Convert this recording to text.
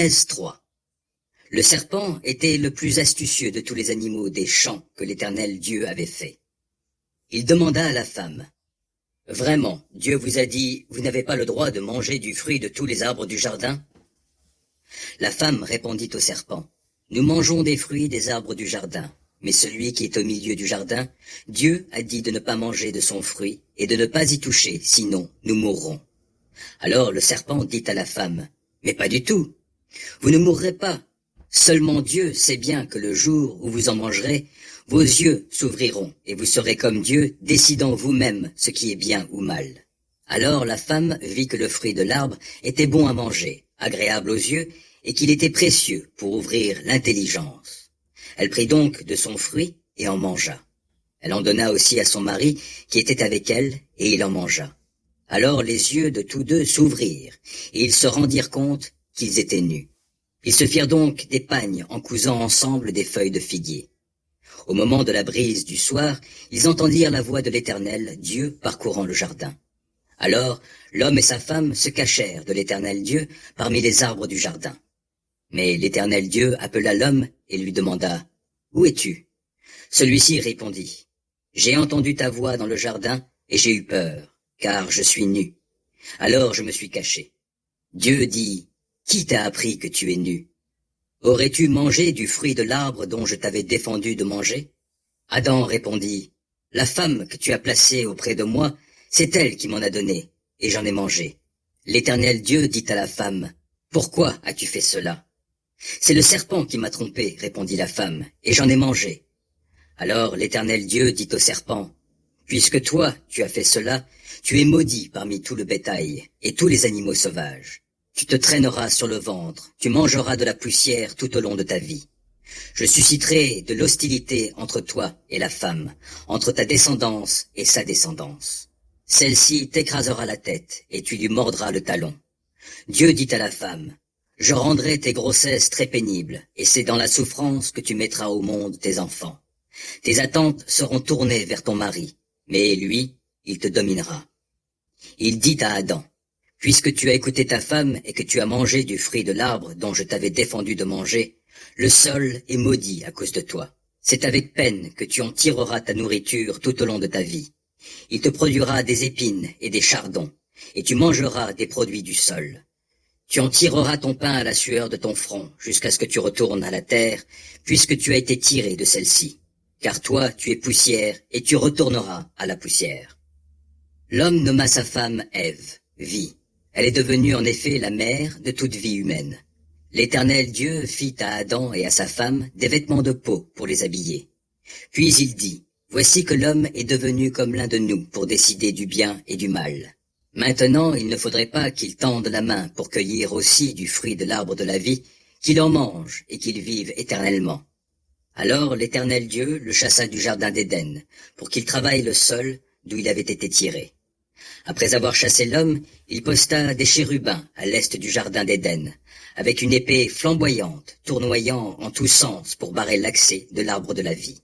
Genèse 3. Le serpent était le plus astucieux de tous les animaux des champs que l'Éternel Dieu avait fait. Il demanda à la femme, « Vraiment, Dieu vous a dit, vous n'avez pas le droit de manger du fruit de tous les arbres du jardin ?» La femme répondit au serpent, « Nous mangeons des fruits des arbres du jardin, mais celui qui est au milieu du jardin, Dieu a dit de ne pas manger de son fruit et de ne pas y toucher, sinon nous mourrons. » Alors le serpent dit à la femme, « Mais pas du tout. Vous ne mourrez pas. Seulement Dieu sait bien que le jour où vous en mangerez, vos yeux s'ouvriront et vous serez comme Dieu, décidant vous-même ce qui est bien ou mal. » Alors la femme vit que le fruit de l'arbre était bon à manger, agréable aux yeux, et qu'il était précieux pour ouvrir l'intelligence. Elle prit donc de son fruit et en mangea. Elle en donna aussi à son mari qui était avec elle, et il en mangea. Alors les yeux de tous deux s'ouvrirent, et ils se rendirent compte qu'ils étaient nus. Ils se firent donc des pagnes en cousant ensemble des feuilles de figuier. Au moment de la brise du soir, ils entendirent la voix de l'Éternel Dieu parcourant le jardin. Alors l'homme et sa femme se cachèrent de l'Éternel Dieu parmi les arbres du jardin. Mais l'Éternel Dieu appela l'homme et lui demanda, « Où es-tu » Celui-ci répondit, « J'ai entendu ta voix dans le jardin et j'ai eu peur, car je suis nu. Alors je me suis caché. » Dieu dit, « Qui t'a appris que tu es nu ? Aurais-tu mangé du fruit de l'arbre dont je t'avais défendu de manger ?» Adam répondit, « La femme que tu as placée auprès de moi, c'est elle qui m'en a donné, et j'en ai mangé. » L'Éternel Dieu dit à la femme, « Pourquoi as-tu fait cela ?» « C'est le serpent qui m'a trompé, répondit la femme, et j'en ai mangé. » Alors l'Éternel Dieu dit au serpent, « Puisque toi tu as fait cela, tu es maudit parmi tout le bétail et tous les animaux sauvages. Tu te traîneras sur le ventre, tu mangeras de la poussière tout au long de ta vie. Je susciterai de l'hostilité entre toi et la femme, entre ta descendance et sa descendance. Celle-ci t'écrasera la tête et tu lui mordras le talon. » Dieu dit à la femme, « Je rendrai tes grossesses très pénibles, et c'est dans la souffrance que tu mettras au monde tes enfants. Tes attentes seront tournées vers ton mari, mais lui, il te dominera. » Il dit à Adam, « Puisque tu as écouté ta femme et que tu as mangé du fruit de l'arbre dont je t'avais défendu de manger, le sol est maudit à cause de toi. C'est avec peine que tu en tireras ta nourriture tout au long de ta vie. Il te produira des épines et des chardons, et tu mangeras des produits du sol. Tu en tireras ton pain à la sueur de ton front, jusqu'à ce que tu retournes à la terre, puisque tu as été tiré de celle-ci. Car toi, tu es poussière, et tu retourneras à la poussière. » L'homme nomma sa femme Ève, vie. Elle est devenue en effet la mère de toute vie humaine. L'Éternel Dieu fit à Adam et à sa femme des vêtements de peau pour les habiller. Puis il dit, « Voici que l'homme est devenu comme l'un de nous pour décider du bien et du mal. Maintenant, il ne faudrait pas qu'il tende la main pour cueillir aussi du fruit de l'arbre de la vie, qu'il en mange et qu'il vive éternellement. » Alors l'Éternel Dieu le chassa du jardin d'Éden, pour qu'il travaille le sol d'où il avait été tiré. Après avoir chassé l'homme, il posta des chérubins à l'est du jardin d'Éden, avec une épée flamboyante, tournoyant en tous sens pour barrer l'accès de l'arbre de la vie.